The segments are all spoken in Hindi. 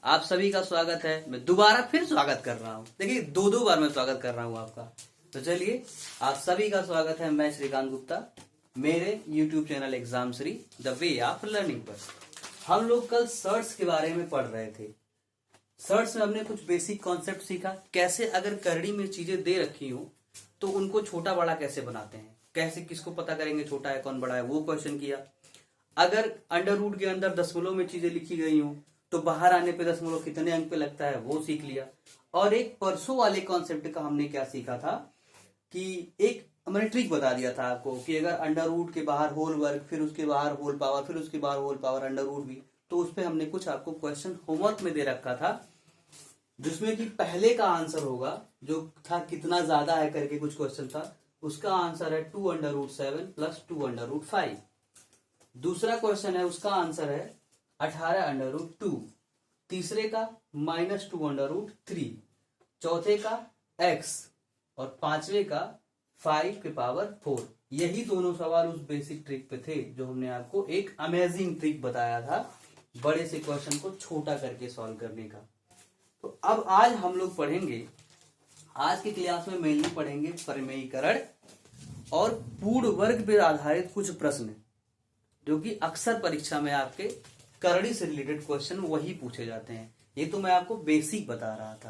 आप सभी का स्वागत है। मैं दोबारा फिर स्वागत कर रहा हूँ। देखिए दो बार मैं स्वागत कर रहा हूँ आपका। तो चलिए, आप सभी का स्वागत है। मैं श्रीकांत गुप्ता, मेरे YouTube channel exam Shri the way of learning पर। हम लोग कल सर्ट्स के बारे में पढ़ रहे थे। सर्ट्स में हमने कुछ बेसिक कॉन्सेप्ट सीखा, कैसे अगर करड़ी में चीजें दे रखी हो तो उनको छोटा बड़ा कैसे बनाते हैं, कैसे किसको पता करेंगे छोटा है कौन बड़ा है, वो क्वेश्चन किया। अगर अंडर रूट के अंदर दशमलव में चीजें लिखी गई हो तो बाहर आने पे दशमलव कितने अंक पे लगता है वो सीख लिया। और एक परसों वाले कॉन्सेप्ट का हमने क्या सीखा था कि एक मैंने ट्रिक बता दिया था आपको कि अगर अंडर रूट के बाहर होल वर्ग, फिर उसके बाहर होल पावर, फिर उसके बाहर होल पावर, अंडर रूट भी, तो उस पर हमने कुछ आपको क्वेश्चन होमवर्क में दे रखा था, जिसमें कि पहले का आंसर होगा जो था कितना ज्यादा है करके कुछ क्वेश्चन था, उसका आंसर है 2√7 + 2√5। दूसरा क्वेश्चन है उसका आंसर है 18√2। तीसरे का -2√3। चौथे का x और पांचवे का 5⁴। यही दोनों सवाल उस बेसिक ट्रिक पे थे जो हमने आपको एक अमेजिंग ट्रिक बताया था बड़े से क्वेश्चन को छोटा करके सॉल्व करने का। तो अब आज हम लोग पढ़ेंगे, आज की क्लास में मेनली पढ़ेंगे परिमेयीकरण और पूर्ण वर्ग पर आधारित कुछ प्रश्न जो कि अक्सर परीक्षा में आपके करड़ी से रिलेटेड क्वेश्चन वही पूछे जाते हैं। ये तो मैं आपको बेसिक बता रहा था।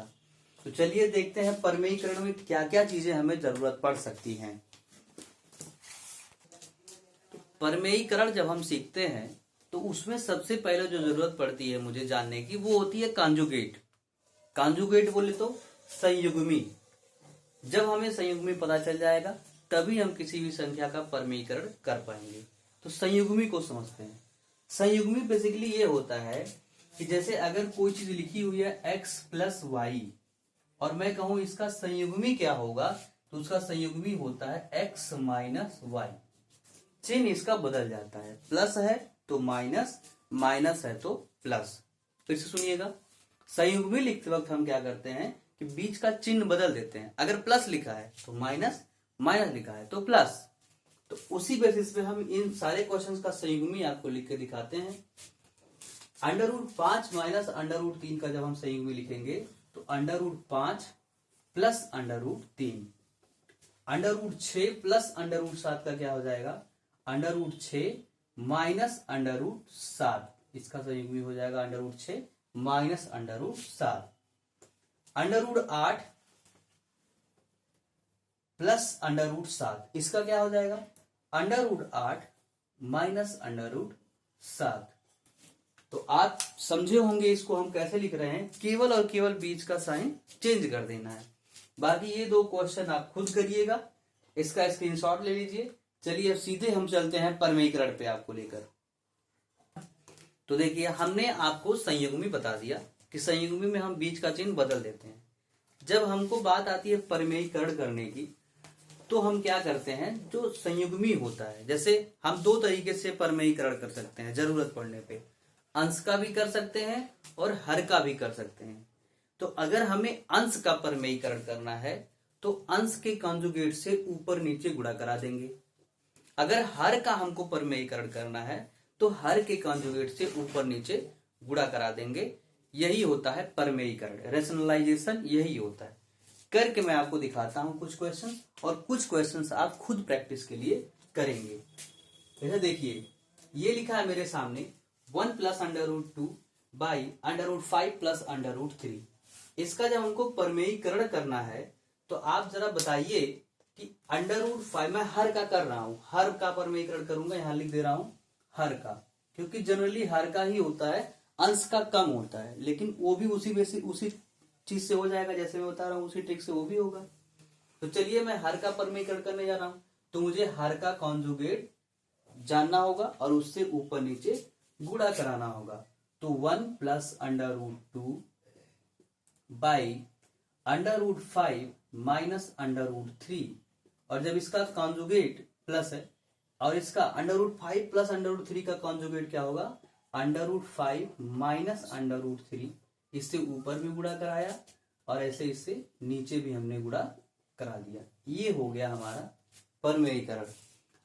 तो चलिए देखते हैं परिमेयीकरण में क्या क्या चीजें हमें जरूरत पड़ सकती हैं। तो परिमेयीकरण जब हम सीखते हैं तो उसमें सबसे पहले जो जरूरत पड़ती है मुझे जानने की, वो होती है कांजुगेट। कांजुगेट बोले तो संयुग्मी। जब हमें संयुग्मी पता चल जाएगा तभी हम किसी भी संख्या का परिमेयीकरण कर पाएंगे। तो संयुग्मी को समझते हैं। संयुग्मी बेसिकली ये होता है कि जैसे अगर कोई चीज लिखी हुई है x + y और मैं कहूं इसका संयुग्मी क्या होगा, तो उसका संयुग्मी होता है x - y। चिन्ह इसका बदल जाता है, प्लस है तो माइनस, माइनस है तो प्लस। तो इसे सुनिएगा, संयुग्मी लिखते वक्त हम क्या करते हैं कि बीच का चिन्ह बदल देते हैं। अगर प्लस लिखा है तो माइनस, माइनस लिखा है तो प्लस। तो उसी बेसिस पे हम इन सारे क्वेश्चंस का संयुग्मी आपको लिख के दिखाते हैं। √5 - √3 का जब हम संयुग्मी लिखेंगे तो √5 + √3। √6 + √7 का क्या हो जाएगा, √6 - √7। इसका संयुग्मी हो जाएगा √6 - √7। √8 + √7, इसका क्या हो जाएगा, √8 - √7। तो आप समझे होंगे इसको हम कैसे लिख रहे हैं, केवल और केवल बीच का साइन चेंज कर देना है। बाकी ये दो क्वेश्चन आप खुद करिएगा, इसका स्क्रीनशॉट ले लीजिए। चलिए अब सीधे हम चलते हैं परिमेयीकरण पे आपको लेकर। तो देखिए हमने आपको संयुग्मी बता दिया कि संयुग्मी में हम बीच का चिन्ह बदल देते हैं। जब हमको बात आती है परिमेयीकरण करने की तो हम क्या करते हैं, जो संयुग्मी होता है, जैसे हम दो तरीके से परिमेयीकरण कर सकते हैं जरूरत पड़ने पे, अंश का भी कर सकते हैं और हर का भी कर सकते हैं। तो अगर हमें अंश का परिमेयीकरण करना है तो अंश के कॉन्जुगेट से ऊपर नीचे गुणा करा देंगे। अगर हर का हमको परिमेयीकरण करना है तो हर के कॉन्जुगेट से ऊपर नीचे गुणा करा देंगे। यही होता है परिमेयीकरण, रेशनलाइजेशन यही होता है। करके मैं आपको दिखाता हूं कुछ क्वेश्चन, और कुछ क्वेश्चंस आप खुद प्रैक्टिस के लिए करेंगे। जैसे देखिए ये लिखा है मेरे सामने 1 + √2 / √5 + √3। इसका जब हमको परिमेयीकरण करना है तो आप जरा बताइए कि √5 मैं हर का कर रहा हूं, हर का परिमेयीकरण करूंगा, यहां लिख दे रहा हूं हर का, क्योंकि जनरली हर का ही होता है, अंश का कम होता है, लेकिन वो भी उसी चीज से हो जाएगा जैसे मैं बता रहा हूं, उसी ट्रिक से वो भी होगा। तो चलिए मैं हर का परिमेयीकरण करने जा रहा हूं, तो मुझे हर का कॉन्जुगेट जानना होगा और उससे ऊपर नीचे गुणा कराना होगा। तो 1 + √2 / √5 - √3, और जब इसका कॉन्जुगेट प्लस है और इसका √5 + √3 का कॉन्जुगेट क्या होगा, √5 - √3। इससे ऊपर भी गुणा कराया और ऐसे इससे नीचे भी हमने गुणा करा दिया। ये हो गया हमारा परिमेयीकरण।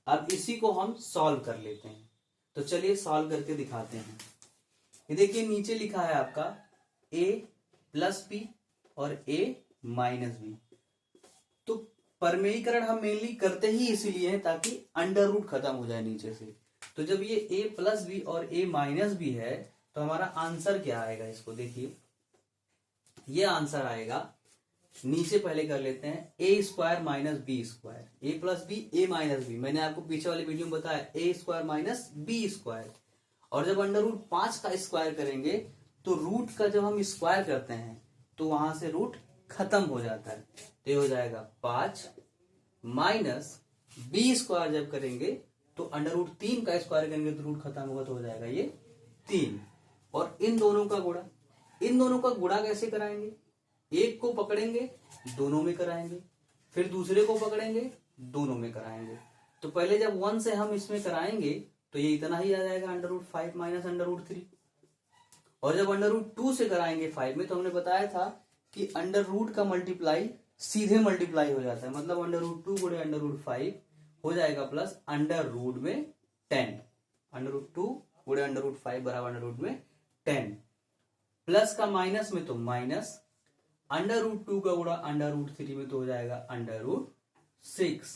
अब इसी को हम सॉल्व कर लेते हैं। तो चलिए सॉल्व करके दिखाते हैं। ये देखिए नीचे लिखा है आपका ए प्लस बी और ए माइनस बी। तो परमेयीकरण हम मेनली करते ही इसीलिए है ताकि अंडर रूट खत्म हो जाए नीचे से। तो जब ये ए प्लस बी और ए माइनस बी है तो हमारा आंसर क्या आएगा, इसको देखिए, ये आंसर आएगा, नीचे पहले कर लेते हैं, ए स्क्वायर माइनस बी स्क्वायर, ए प्लस बी ए माइनस बी, मैंने आपको पीछे वाले वीडियो में बताया ए स्क्वायर माइनस बी स्क्वायर। और जब अंडर रूट 5 का स्क्वायर करेंगे तो रूट का जब हम स्क्वायर करते हैं तो वहां से रूट खत्म हो जाता है, तो ये हो जाएगा 5 माइनस बी स्क्वायर जब करेंगे तो अंडर रूट 3 का स्क्वायर करेंगे तो रूट खत्म होगा, तो हो जाएगा ये 3। और इन दोनों का गुणा, इन दोनों का गुणा कैसे कराएंगे, एक को पकड़ेंगे दोनों में कराएंगे, फिर दूसरे को पकड़ेंगे दोनों में कराएंगे। तो पहले जब 1 से हम इसमें कराएंगे तो ये इतना ही आ जाएगा under root 5 minus under root 3। और जब अंडर रूट 2 से कराएंगे 5 में, तो हमने बताया था कि अंडर रूट का मल्टीप्लाई सीधे मल्टीप्लाई हो जाता है, मतलब अंडर रूट 2 गुणे अंडर रूट 5 हो जाएगा प्लस अंडर रूट में 10, अंडर रूट 2 गुणे अंडर रूट 5 बराबर अंडर रूट में 10, प्लस का माइनस में तो माइनस, अंडर रूट 2 का गुणा अंडर रूट 3 में तो हो जाएगा अंडर रूट 6।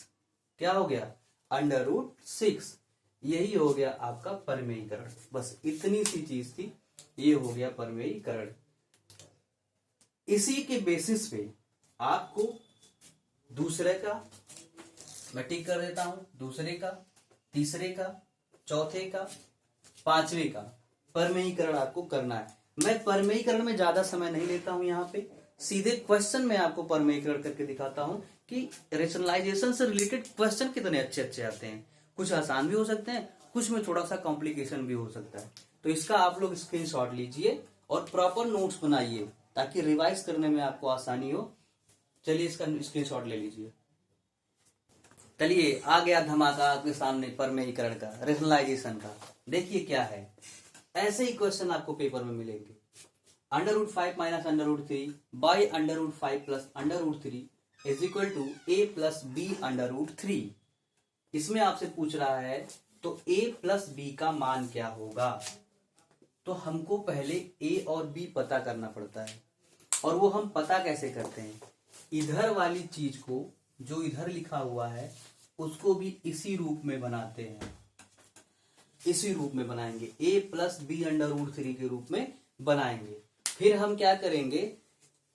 क्या हो गया, अंडर रूट 6। यही हो गया आपका परमेयीकरण, बस इतनी सी चीज थी, ये हो गया परमेयीकरण। इसी के बेसिस पे आपको दूसरे का, मैं टिक कर देता हूं, दूसरे का, तीसरे का, चौथे का, पांचवे का परमेयीकरण आपको करना है। मैं परमेयीकरण में ज्यादा समय नहीं लेता हूं, यहाँ पे सीधे क्वेश्चन में आपको परमेयीकरण करके दिखाता हूं कि रेशनलाइजेशन से रिलेटेड क्वेश्चन कितने अच्छे अच्छे आते हैं। कुछ आसान भी हो सकते हैं, कुछ में थोड़ा सा कॉम्प्लिकेशन भी हो सकता है। तो इसका आप लोग स्क्रीनशॉट लीजिए और प्रॉपर नोट्स बनाइए ताकि रिवाइज करने में आपको आसानी हो। चलिए इसका स्क्रीनशॉट ले लीजिए। चलिए आ गया धमाका आपके सामने परमेयीकरण का, रेशनलाइजेशन का। देखिए क्या है, ऐसे ही क्वेश्चन आपको पेपर में मिलेंगे। Under root 5 minus under root 3 by under root 5 plus under root 3 is equal to a plus b under root 3। इसमें आपसे पूछ रहा है तो a प्लस बी का मान क्या होगा। तो हमको पहले a और b पता करना पड़ता है, और वो हम पता कैसे करते हैं, इधर वाली चीज को जो इधर लिखा हुआ है उसको भी इसी रूप में बनाते हैं, इसी रूप में बनाएंगे, a plus b under root 3 के रूप में बनाएंगे। फिर हम क्या करेंगे,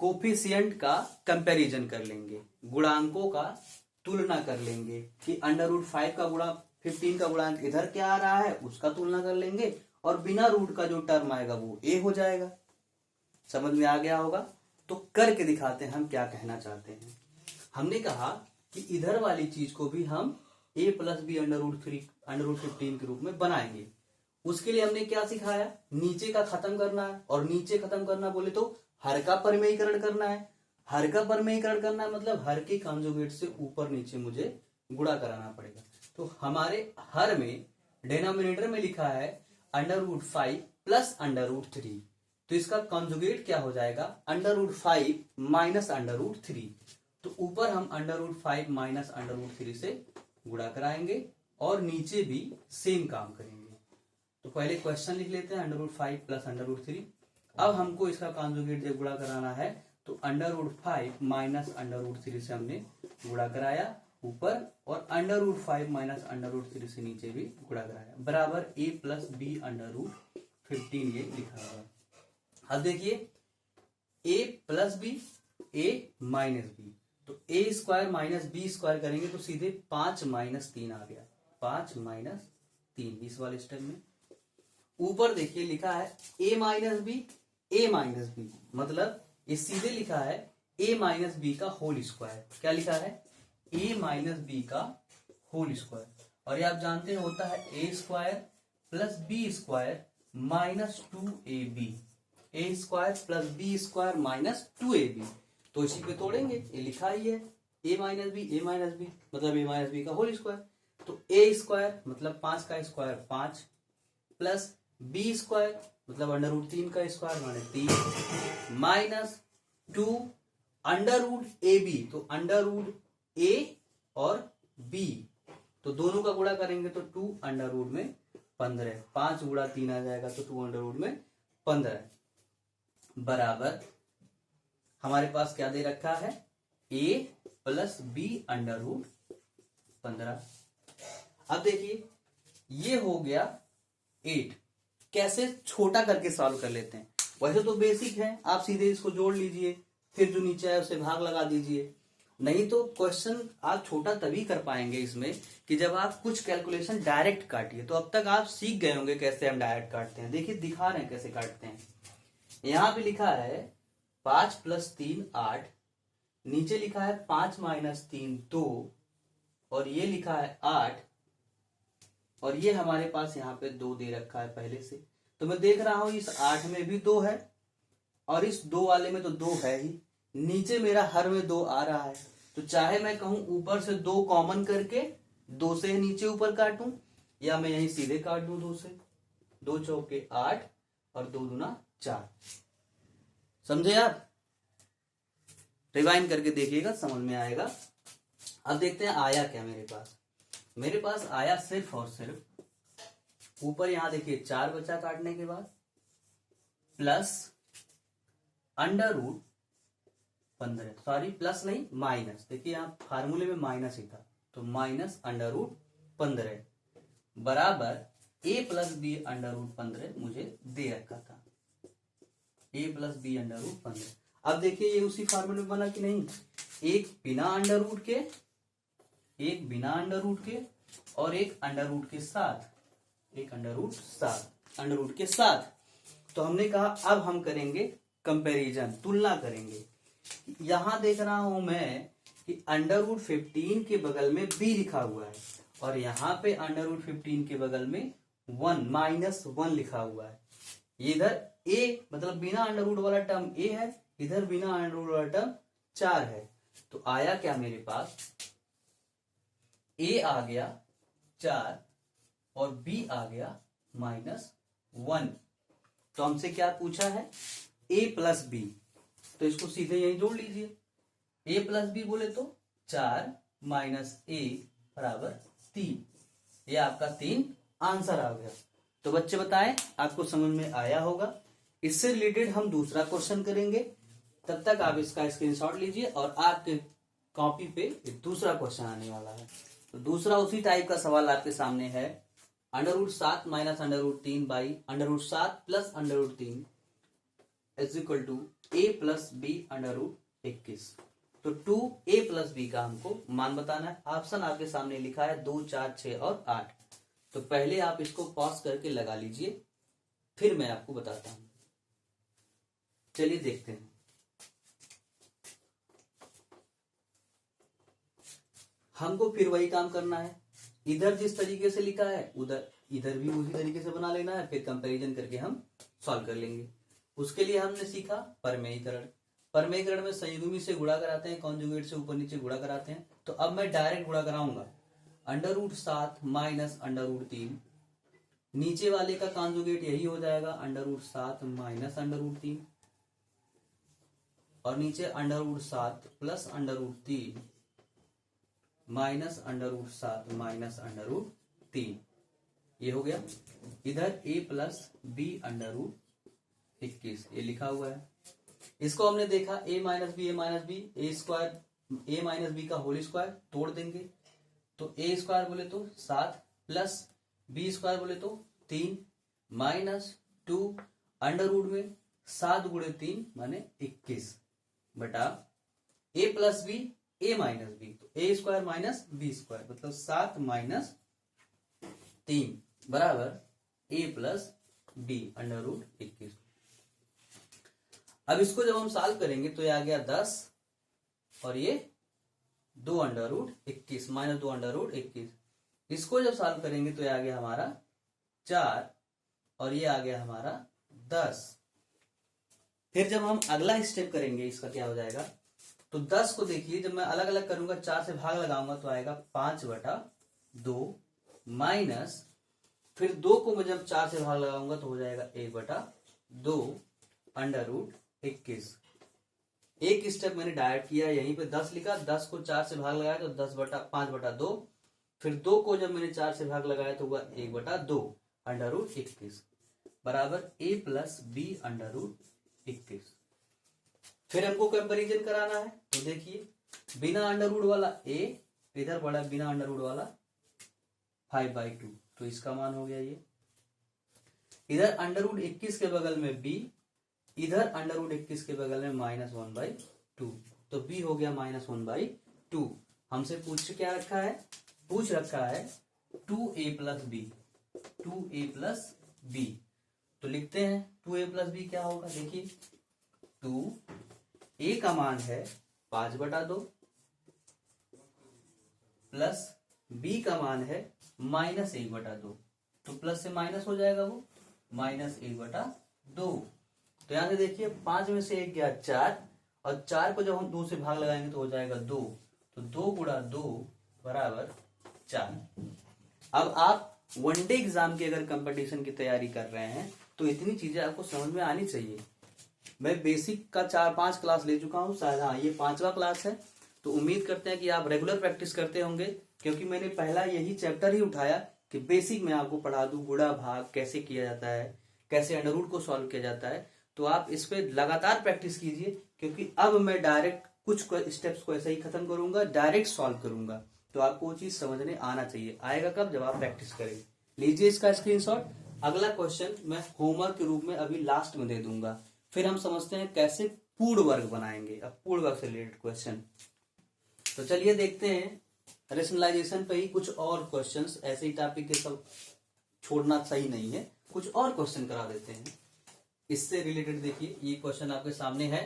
कोफिशिएंट का कंपैरिजन कर लेंगे, गुणांकों का तुलना कर लेंगे कि अंडर रूट 5 का गुणा 15 का गुणांक इधर क्या आ रहा है उसका तुलना कर लेंगे, और बिना रूट का जो टर्म आएगा वो a हो जाएगा। समझ में आ गया होगा। तो करके दिखाते हैं हम क्या कहना चाहते हैं। हमने कहा कि इधर वाली चीज को भी हम a plus b under root 3 under root 15 के रूप में बनाएंगे। उसके लिए हमने क्या सिखाया, नीचे का खत्म करना है, और नीचे खत्म करना बोले तो हर का परमेयीकरण करना है। हर का परमेयीकरण करना है मतलब हर के कॉन्जुगेट से ऊपर नीचे मुझे गुणा कराना पड़ेगा। तो हमारे हर में डिनोमिनेटर में लिखा है under root 5 plus under root 3, तो इसका कॉन्जुगेट क्या हो जाएगा, under root 5 minus under root 3। तो ऊपर हम under root 5 minus under root 3 से गुणा कराएंगे और नीचे भी सेम काम करेंगे। तो पहले क्वेश्चन लिख लेते हैं, under root 5 plus under root 3। अब हमको इसका कॉन्जुगेट जब गुणा कराना है तो under root 5 minus under root 3 से हमने गुणा कराया ऊपर, और under root 5 minus under root 3 से नीचे भी गुणा कराया, बराबर a plus b under root 15 ये लिखा हुआ। अब देखिए a plus b a minus b, तो a square minus b square करेंगे तो सीधे 5 माइनस 3 आ गया, 5 माइनस 3 इस वाले स्टेप में। ऊपर देखिए लिखा है a माइनस बी, मतलब ये सीधे लिखा है a माइनस बी का होल स्क्वायर। क्या लिखा है, a माइनस बी का होल स्क्वायर। और ये आप जानते हैं होता है a square plus b square minus 2ab, a square plus b square minus 2ab। तो इसी पे तोड़ेंगे, ये लिखा ही है a माइनस बी मतलब a माइनस बी का होल स्क्वायर। तो a स्क्वायर मतलब 5 का स्क्वायर 5 प्लस बी स्क्वायर मतलब अंडर रूट 3 का स्क्वायर माने 3 minus 2 under root a b, तो अंडर रूट ए और बी, तो दोनों का गुणा करेंगे तो 2 अंडर रूट में 15, 5 गुणा 3 आ जाएगा तो 2 अंडर रूट में 15। बराबर हमारे पास क्या दे रखा है, a plus b under root 15। अब देखिए ये हो गया 8। कैसे छोटा करके सॉल्व कर लेते हैं। वैसे तो बेसिक है, आप सीधे इसको जोड़ लीजिए, फिर जो नीचे है उसे भाग लगा दीजिए। नहीं तो क्वेश्चन आप छोटा तभी कर पाएंगे इसमें कि जब आप कुछ कैलकुलेशन डायरेक्ट काटिए। तो अब तक आप सीख गए होंगे कैसे हम डायरेक्ट काटते हैं। देखिए दिखा रहे हैं कैसे काटते हैं। यहां पे लिखा है 5 प्लस 3 8, नीचे लिखा है 5 माइनस 3 2, और ये लिखा है 8, और ये हमारे पास यहाँ पे 2 दे रखा है पहले से। तो मैं देख रहा हूं इस 8 में भी 2 है और इस 2 वाले में तो 2 है ही, नीचे मेरा हर में 2 आ रहा है। तो चाहे मैं कहूं ऊपर से 2 कॉमन करके 2 से नीचे ऊपर काटूं, या मैं यहीं सीधे काट दूं 2 से। 2 चौके 8 और 2 दूना 4। समझे आप? रिवाइंड करके देखिएगा, समझ में आएगा। अब देखते हैं आया क्या मेरे पास। मेरे पास आया सिर्फ और सिर्फ ऊपर यहां देखिए 4 बचा काटने के बाद, plus under root 15, sorry plus नहीं माइनस, देखिए यहाँ फार्मूले में माइनस ही था, तो माइनस अंडर रूट 15 बराबर a plus b under root 15 मुझे दे रखा था, a plus b under root 15। अब देखिए ये उसी फार्मूले में बना कि नहीं, एक बिना अंडर रूट के, एक बिना अंडर रूट के और एक अंडर रूट के साथ, एक अंडर रूट के साथ। तो हमने कहा अब हम करेंगे कंपैरिजन, तुलना करेंगे। यहां देख रहा हूं मैं कि अंडर रूट 15 के बगल में b लिखा हुआ है और यहां पे अंडर रूट 15 के बगल में 1 माइनस 1 लिखा हुआ है। इधर a मतलब बिना अंडर रूट वाला टर्म a है, इधर बिना अंडर रूट वाला टर्म 4 है। तो आया क्या मेरे पास, a आ गया 4 और b आ गया -1। तो हमसे क्या पूछा है, a प्लस बी, तो इसको सीधे यहीं जोड़ लीजिए। a प्लस बी बोले तो 4 माइनस a बराबर 3। ये आपका 3 आंसर आ गया। तो बच्चे बताएं आपको समझ में आया होगा। इससे रिलेटेड हम दूसरा क्वेश्चन करेंगे, तब तक आप इसका स्क्रीनशॉट लीजिए और आपके कॉपी पे दूसरा क्वेश्चन आने वाला है। तो दूसरा उसी टाइप का सवाल आपके सामने है, under root 7 minus under root 3 by under root 7 plus under root 3 is equal to a plus b under root 21। तो 2a प्लस बी का हमको मान बताना है। ऑप्शन आपके सामने लिखा है 2 4 6 और 8। तो पहले आप इसको पॉज करके लगा लीजिए, फिर मैं आपको बताता हूं। चलिए देखते हैं। हमको फिर वही काम करना है, इधर जिस तरीके से लिखा है उधर इधर भी उसी तरीके से बना लेना है, फिर कंपैरिजन करके हम सॉल्व कर लेंगे। उसके लिए हमने सीखा परमेयीकरण। परमेयीकरण में संयुग्मी से गुणा कराते हैं, कॉन्जुगेट से ऊपर नीचे गुणा कराते हैं। तो अब मैं डायरेक्ट गुणा कराऊंगा, under root 7 minus under root 3, नीचे वाले का कॉन्जुगेट यही हो जाएगा under root 7 minus under root 3, और नीचे under root 7 plus under root 3 minus under root 7 minus under root 3। ये हो गया। इधर a plus b under root 21 ये लिखा हुआ है। इसको हमने देखा a minus b a square a minus b का होल स्क्वायर तोड़ देंगे, तो a स्क्वायर बोले तो 7 प्लस b स्क्वायर बोले तो 3 माइनस 2 अंडर रूट में 7 गुणे 3 माने 21 बटा a plus b a minus b, तो a square minus b square मतलब 7 माइनस 3 बराबर a plus b under root 21। अब इसको जब हम सॉल्व करेंगे तो ये आ गया 10 और ये 2 under root 21 minus 2 under root 21। इसको जब सॉल्व करेंगे तो ये आ गया हमारा 4 और ये आ गया हमारा 10। फिर जब हम अगला स्टेप करेंगे इसका क्या हो जाएगा, तो 10 को देखिए जब मैं अलग अलग करूंगा 4 से भाग लगाऊंगा तो आएगा 5 बटा 2 माइनस, फिर 2 को मैं जब 4 से भाग लगाऊंगा तो हो जाएगा 1 बटा 2 अंडर रूट 21। एक स्टेप मैंने डायरेक्ट किया, यहीं पे 10 लिखा, 10 को 4 से भाग लगाया तो 5 बटा 2, फिर 2 को जब मैंने 4 से भाग लगाया तो हुआ 1 बटा 2 अंडर रूट 21 बराबर a plus b under root 21। फिर हमको कंपैरिजन कराना है, तो देखिए बिना अंडर रूट वाला a, इधर पड़ा बिना अंडर रूट वाला 5/2, तो इसका मान हो गया ये। इधर अंडर रूट 21 के बगल में b, इधर अंडर रूट 21 के बगल में -1/2, तो b हो गया -1/2। हमसे क्या रखा है, पूछ रखा है 2a plus B, 2a plus B. तो लिखते हैं 2a प्लस बी क्या होगा, देखिए 2a का मान है 5/2 प्लस b का मान है -1/2, तो प्लस से माइनस हो जाएगा, वो -1/2। तो यहां से देखिए 5 में से 1 गया 4, और 4 को जब हम 2 से भाग लगाएंगे तो हो जाएगा 2, तो 2 गुणा 2 बराबर 4। अब आप वनडे एग्जाम की अगर कंपटीशन की तैयारी कर रहे हैं तो इतनी चीजें आपको समझ में आनी चाहिए। मैं बेसिक का 4-5 क्लास ले चुका हूँ, शायद हाँ ये 5वां क्लास है, तो उम्मीद करते हैं कि आप रेगुलर प्रैक्टिस करते होंगे, क्योंकि मैंने पहला यही चैप्टर ही उठाया कि बेसिक में आपको पढ़ा दूं, गुणा भाग कैसे किया जाता है, कैसे अंडर रूट को सॉल्व किया जाता है। तो आप इस पे लगातार प्रैक्टिस कीजिए, क्योंकि अब मैं डायरेक्ट कुछ स्टेप्स को ऐसे ही खत्म करूंगा, डायरेक्ट सॉल्व करूंगा, तो आपको वो चीज समझने आना चाहिए। आएगा कब, जब आप प्रैक्टिस करेंगे। लीजिए इसका स्क्रीनशॉट। अगला क्वेश्चन मैं होमवर्क के रूप में अभी लास्ट में दे दूंगा, फिर हम समझते हैं कैसे पूर्ण वर्ग बनाएंगे। अब पूर्ण वर्ग से रिलेटेड क्वेश्चन, तो चलिए देखते हैं। रेशनलाइजेशन पे ही कुछ और क्वेश्चंस, ऐसे ही टॉपिक के सब छोड़ना सही नहीं है, कुछ और क्वेश्चन करा देते हैं इससे रिलेटेड। देखिए ये क्वेश्चन आपके सामने है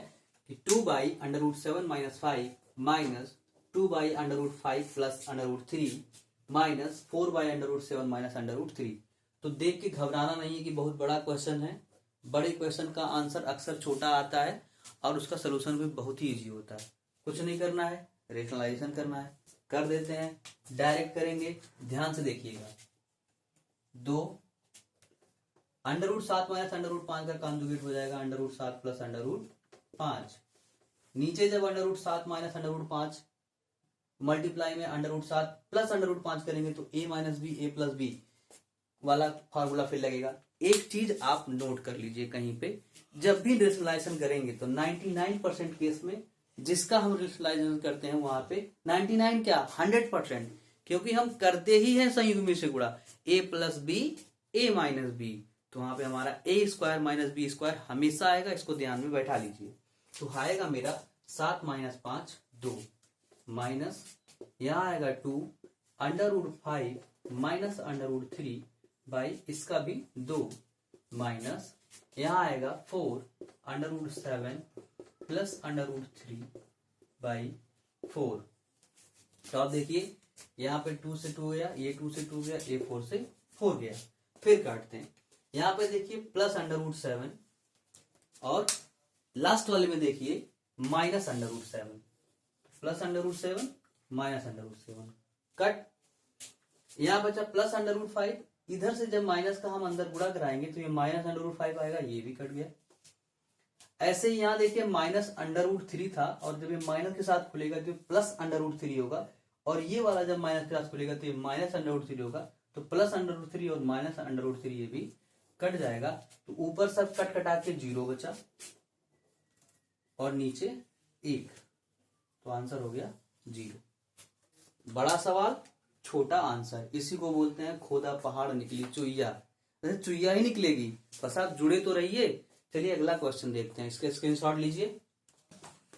कि 2/√7 - 5 माइनस 2/√5 प्लस √3 माइनस 4/√7 -√3। तो देख के घबराना नहीं है कि बहुत बड़ा क्वेश्चन है। बड़े क्वेश्चन का आंसर अक्सर छोटा आता है और उसका सोल्यूशन भी बहुत ही इजी होता है। कुछ नहीं करना है, रेशनलाइजेशन करना है, कर देते हैं, डायरेक्ट करेंगे। ध्यान से देखिएगा, 2 √7 माइनस √5 का कॉन्जुगेट हो जाएगा √7 प्लस √5। नीचे जब √7 माइनस √5 मल्टीप्लाई में √7 प्लस √5 करेंगे तो a minus b a plus b वाला फॉर्मूला फिर लगेगा। एक चीज आप नोट कर लीजिए कहीं पे, जब भी रेशनलाइजेशन करेंगे तो 99% केस में जिसका हम रेशनलाइजेशन करते हैं वहां पे 99 क्या 100%, क्योंकि हम करते ही हैं संयुग्मी से गुणा, a plus b a minus b, तो वहां पे हमारा a² माइनस b² हमेशा आएगा। इसको ध्यान में बैठा लीजिए। तो आएगा मेरा 7 - 5 2 माइनस यहाँ आएगा 2 √5 माइनस √3 बाई इसका भी 2 माइनस यहाँ आएगा 4 √7 प्लस √3 बाई 4। तो आप देखिए यहाँ पे 2 से 2 गया, ये 2 से 2 गया, ये 4 से 4 गया। फिर काटते हैं, यहाँ पे देखिए प्लस √7 और लास्ट वाले में देखिए माइनस √7, प्लस √7 माइनस √7 कट। यहाँ बचा प्लस √5, इधर से जब माइनस का हम अंदर गुणा कराएंगे तो ये माइनस √5 आएगा, ये भी कट गया। ऐसे ही यहाँ देखिए माइनस √3 था, और जब ये माइनस के साथ खुलेगा तो प्लस √3 होगा, और ये वाला जब माइनस के साथ खुलेगा तो ये माइनस √3 होगा, तो प्लस √3 और माइनस √3 ये भी कट जाएगा। तो ऊपर सब कट कटा के 0 बचा और नीचे 1, तो आंसर हो गया 0। बड़ा सवाल छोटा आंसर, इसी को बोलते हैं खोदा पहाड़ निकली चुईया। चुईया ही निकलेगी, बस आप जुड़े तो रहिए। चलिए अगला क्वेश्चन देखते हैं, इसके स्क्रीनशॉट लीजिए।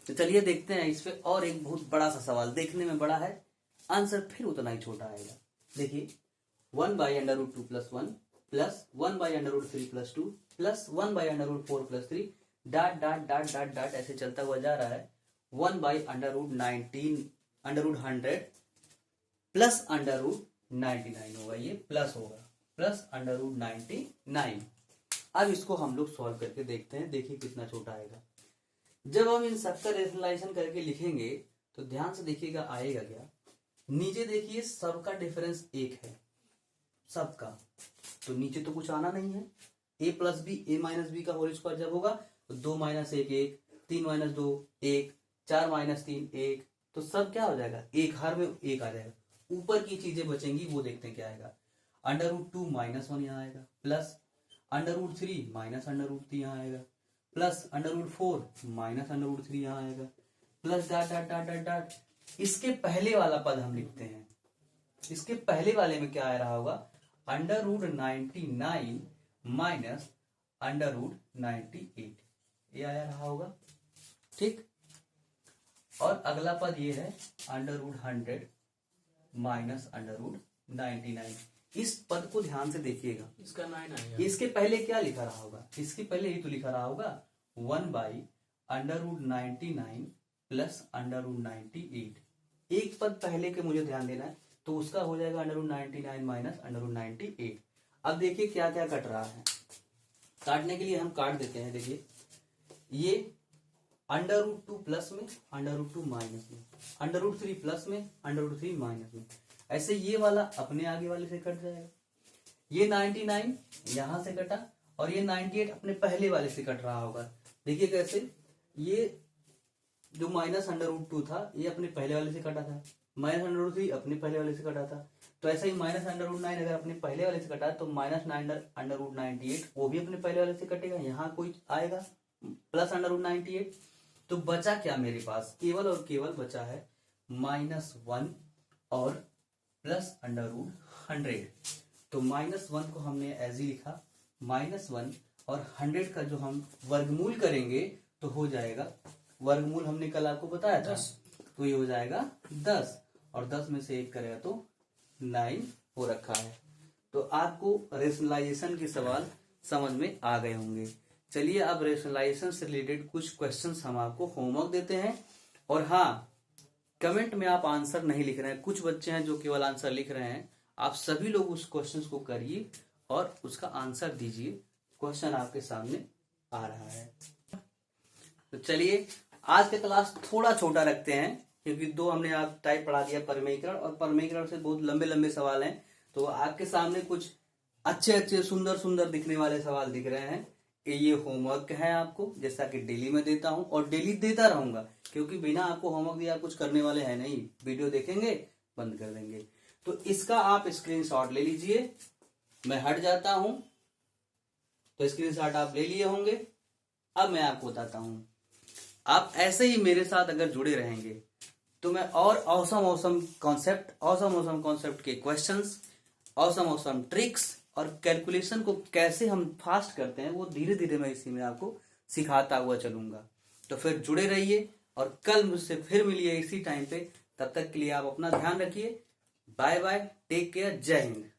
तो चलिए देखते हैं इस पे और एक बहुत बड़ा सा सवाल, देखने में बड़ा है, आंसर फिर उतना ही छोटा आएगा। देखिए 1/√2 + 1 plus 1/√3 + 2 plus 1/√4 + 3 dot dot dot dot dot ऐसे चलता हुआ जा रहा है। 1/√19 √100 प्लस √99 होगा, ये प्लस होगा, प्लस √99। अब इसको हम लोग सॉल्व करके देखते हैं, देखिए कितना छोटा आएगा। जब हम इन सबका रेशनलाइजेशन करके लिखेंगे तो ध्यान से देखिएगा आएगा क्या। नीचे देखिए सबका डिफरेंस 1 है, सबका, तो नीचे तो कुछ आना नहीं है। a plus b a minus b का होल स्क्वायर जब होगा तो 2 - 1 1, 3 - 2 1, 4 - 3 1, तो सब क्या हो जाएगा, एक हर में 1 आ जाएगा। ऊपर की चीजें बचेंगी वो देखते हैं क्या आएगा। √2 - 1 यहाँ आएगा, प्लस √3 माइनस √3 यहाँ आएगा, प्लस √4 माइनस √3 यहाँ आएगा, plus dot dot dot dot dot. इसके पहले वाला पद हम लिखते हैं, इसके पहले वाले में क्या आ रहा होगा, √99 माइनस √98, ये आया रहा होगा, ठीक। और अगला पद ये है √100 माइनस √99। इस पद को ध्यान से देखिएगा, इसका 9 आएगा। इसके पहले क्या लिखा रहा होगा, इसके पहले ये तो लिखा रहा होगा 1/√99 प्लस √98। एक पद पहले के मुझे ध्यान देना है, तो उसका हो जाएगा √99 माइनस √98। अब देखिए क्या क्या कट रहा है, काटने के लिए हम काट देते हैं। देखिए ये √2 प्लस में, √2 माइनस में, √3 प्लस में, √3 माइनस में, ऐसे ये वाला अपने आगे वाले से कट जाएगा। ये 99 यहां से कटा और ये 98 अपने पहले वाले से कट रहा होगा। देखिए कैसे, ये जो माइनस √2 था ये अपने पहले वाले से कटा था, माइनस √3 अपने पहले वाले से कटा था, तो ऐसे ही माइनस √9 अगर अपने पहले वाले से कटा तो माइनस √98 वो भी अपने पहले वाले से कटेगा, यहाँ कोई आएगा प्लस √98। तो बचा क्या मेरे पास, केवल और केवल बचा है -1 और प्लस √100। तो -1 को हमने ऐसे ही लिखा, -1 और 100 का जो हम वर्गमूल करेंगे तो हो जाएगा, वर्गमूल हमने कल आपको बताया था, तो ये हो जाएगा 10 और 10 में से 1 करेगा तो 9 हो रखा है। तो आपको रेशनलाइजेशन के सवाल समझ में आ गए होंगे। चलिए अब रेशनलाइजेशन से रिलेटेड कुछ क्वेश्चंस हम आपको होमवर्क देते हैं। और हाँ, कमेंट में आप आंसर नहीं लिख रहे हैं, कुछ बच्चे हैं जो केवल आंसर लिख रहे हैं, आप सभी लोग उस क्वेश्चंस को करिए और उसका आंसर दीजिए। क्वेश्चन आपके सामने आ रहा है। तो चलिए आज का क्लास थोड़ा छोटा रखते हैं, क्योंकि 2 हमने आप टाइप पढ़ा दिया परमेयीकरण, और परमेयीकरण से बहुत लंबे लंबे सवाल हैं, तो आपके सामने कुछ अच्छे अच्छे सुंदर सुंदर दिखने वाले सवाल दिख रहे हैं। ये होमवर्क है आपको, जैसा कि डेली में देता हूं और डेली देता रहूंगा, क्योंकि बिना आपको होमवर्क दिया कुछ करने वाले हैं नहीं, वीडियो देखेंगे बंद कर देंगे। तो इसका आप स्क्रीनशॉट ले लीजिए, मैं हट जाता हूं, तो स्क्रीनशॉट आप ले लिए होंगे। अब मैं आपको बताता हूं, आप ऐसे ही मेरे साथ अगर जुड़े रहेंगे तो मैं और औसम कॉन्सेप्ट के क्वेश्चंस, औसम ट्रिक्स और कैलकुलेशन को कैसे हम फास्ट करते हैं वो धीरे धीरे मैं इसी में आपको सिखाता हुआ चलूंगा। तो फिर जुड़े रहिए और कल मुझसे फिर मिलिए इसी टाइम पे। तब तक के लिए आप अपना ध्यान रखिए। बाय बाय, टेक केयर, जय हिंद।